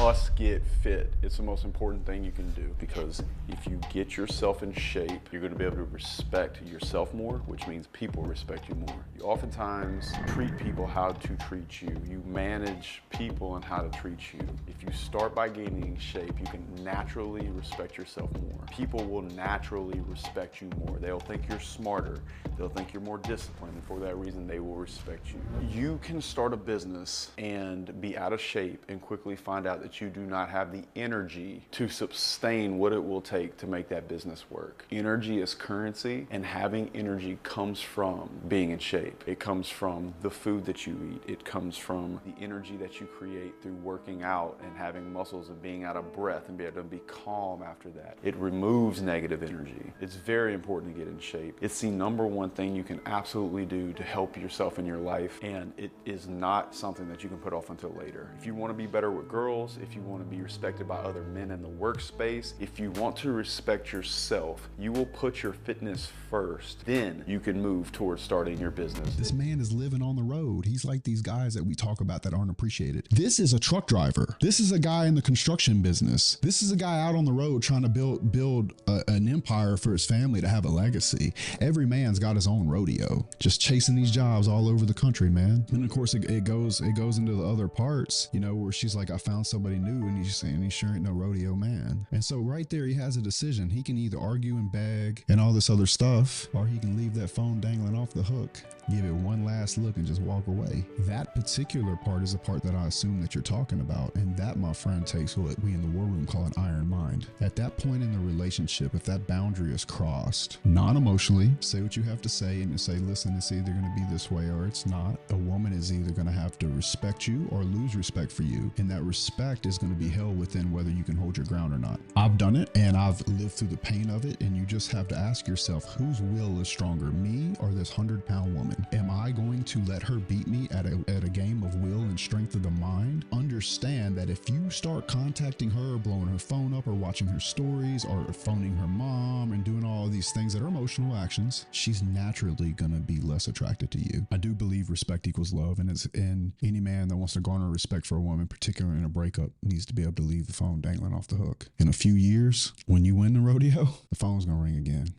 must get fit. It's the most important thing you can do, because if you get yourself in shape, you're gonna be able to respect yourself more, which means people respect you more. You oftentimes treat people how to treat you. You manage people and how to treat you. If you start by gaining in shape, you can naturally respect yourself more. People will naturally respect you more. They'll think you're smarter. They'll think you're more disciplined, and for that reason, they will respect you. You can start a business and be out of shape and quickly find out that you do not have the energy to sustain what it will take to make that business work. Energy is currency, and having energy comes from being in shape. It comes from the food that you eat. It comes from the energy that you create through working out and having muscles and being out of breath and be able to be calm after that. It removes negative energy. It's very important to get in shape. It's the number one thing you can absolutely do to help yourself in your life, and it is not something that you can put off until later. If you want to be better with girls, if you want to be respected by other men in the workspace, if you want to respect yourself, you will put your fitness first. Then you can move towards starting your business. This man is living on the road. He's like these guys that we talk about that aren't appreciated. This is a truck driver. This is a guy in the construction business. This is a guy out on the road trying to build an empire for his family to have a legacy. Every man's got his own rodeo, just chasing these jobs all over the country, man. And of course it goes into the other parts, you know, where she's like, I found somebody new, and he's saying he sure ain't no rodeo man. And so right there, he has a decision. He can either argue and beg and all this other stuff, or he can leave that phone dangling off the hook, give it one last look, and just walk away. That particular part is the part that I assume that you're talking about. And that, my friend, takes what we in the war room call an iron mind. At that point in the relationship, if that boundary is crossed, non-emotionally, say what you have to say, and you say, listen, it's either going to be this way or it's not. A woman is either going to have to respect you or lose respect for you. And that respect is going to be held within whether you can hold your ground or not. I've done it, and I've lived through the pain of it. And you just have to ask yourself, whose will is stronger, me or this 100-pound woman? Am I going to let her beat me at a game of will and strength of the mind? Understand that if you start contacting her, blowing her phone up, or watching her stories, or phoning her mom and doing all of these things that are emotional actions, she's naturally going to be less attracted to you. I do believe respect equals love, and any man that wants to garner respect for a woman, particularly in a breakup, needs to be able to leave the phone dangling off the hook. In a few years, when you win the rodeo, the phone's going to ring again.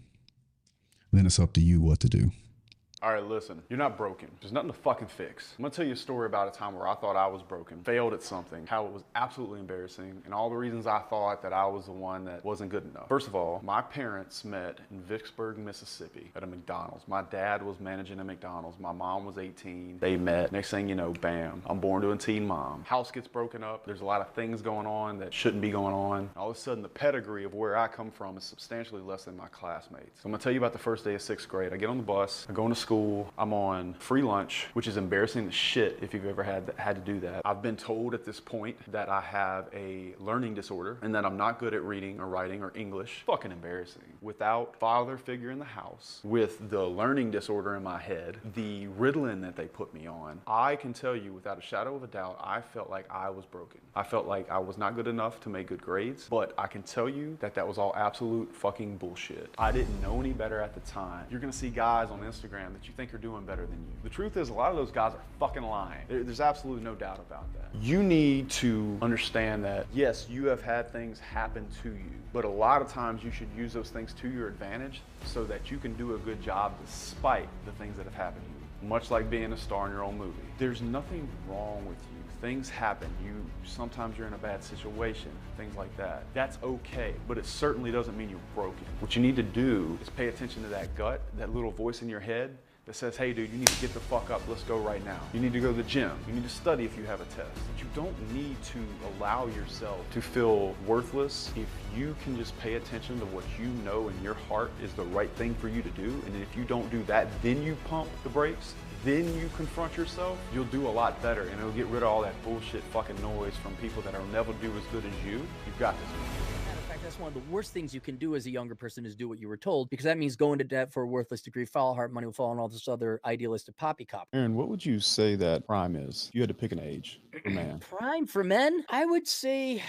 Then it's up to you what to do. All right, listen, you're not broken. There's nothing to fucking fix. I'm gonna tell you a story about a time where I thought I was broken, failed at something, how it was absolutely embarrassing, and all the reasons I thought that I was the one that wasn't good enough. First of all, my parents met in Vicksburg, Mississippi at a McDonald's. My dad was managing a McDonald's. My mom was 18. They met. Next thing you know, bam, I'm born to a teen mom. House gets broken up. There's a lot of things going on that shouldn't be going on. All of a sudden, the pedigree of where I come from is substantially less than my classmates. So I'm gonna tell you about the first day of 6th grade. I get on the bus, I go into school. I'm on free lunch, which is embarrassing as shit if you've ever had to do that. I've been told at this point that I have a learning disorder and that I'm not good at reading or writing or English. Fucking embarrassing. Without father figure in the house, with the learning disorder in my head, the Ritalin that they put me on, I can tell you without a shadow of a doubt, I felt like I was broken. I felt like I was not good enough to make good grades, but I can tell you that that was all absolute fucking bullshit. I didn't know any better at the time. You're gonna see guys on Instagram that you think are doing better than you. The truth is, a lot of those guys are fucking lying. There's absolutely no doubt about that. You need to understand that, yes, you have had things happen to you, but a lot of times you should use those things to your advantage so that you can do a good job despite the things that have happened to you. Much like being a star in your own movie. There's nothing wrong with you. Things happen. Sometimes you're in a bad situation, things like that. That's okay, but it certainly doesn't mean you're broken. What you need to do is pay attention to that gut, that little voice in your head that says, hey dude, you need to get the fuck up, let's go right now. You need to go to the gym. You need to study if you have a test. But you don't need to allow yourself to feel worthless if you can just pay attention to what you know in your heart is the right thing for you to do. And if you don't do that, then you pump the brakes, then you confront yourself, you'll do a lot better, and it'll get rid of all that bullshit fucking noise from people that will never do as good as you. You've got this. Matter of fact, that's one of the worst things you can do as a younger person is do what you were told, because that means go into debt for a worthless degree, follow hard money will fall, and all this other idealistic poppycock. Aaron, what would you say that prime is? You had to pick an age for man. Prime for men? I would say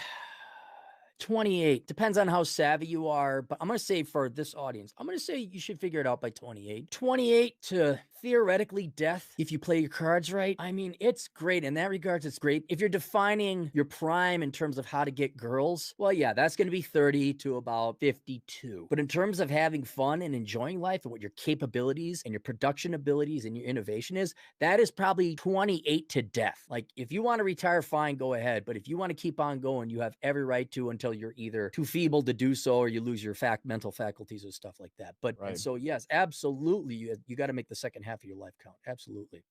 28. Depends on how savvy you are, but I'm going to say for this audience, I'm going to say you should figure it out by 28. 28 to theoretically death, if you play your cards right, I mean, it's great. In that regards, it's great. If you're defining your prime in terms of how to get girls, well, yeah, that's going to be 30 to about 52. But in terms of having fun and enjoying life and what your capabilities and your production abilities and your innovation is, that is probably 28 to death. Like, if you want to retire, fine, go ahead. But if you want to keep on going, you have every right to, until you're either too feeble to do so or you lose your mental faculties or stuff like that. But Right. and so, yes, absolutely, you got to make the second half of your life count. Absolutely.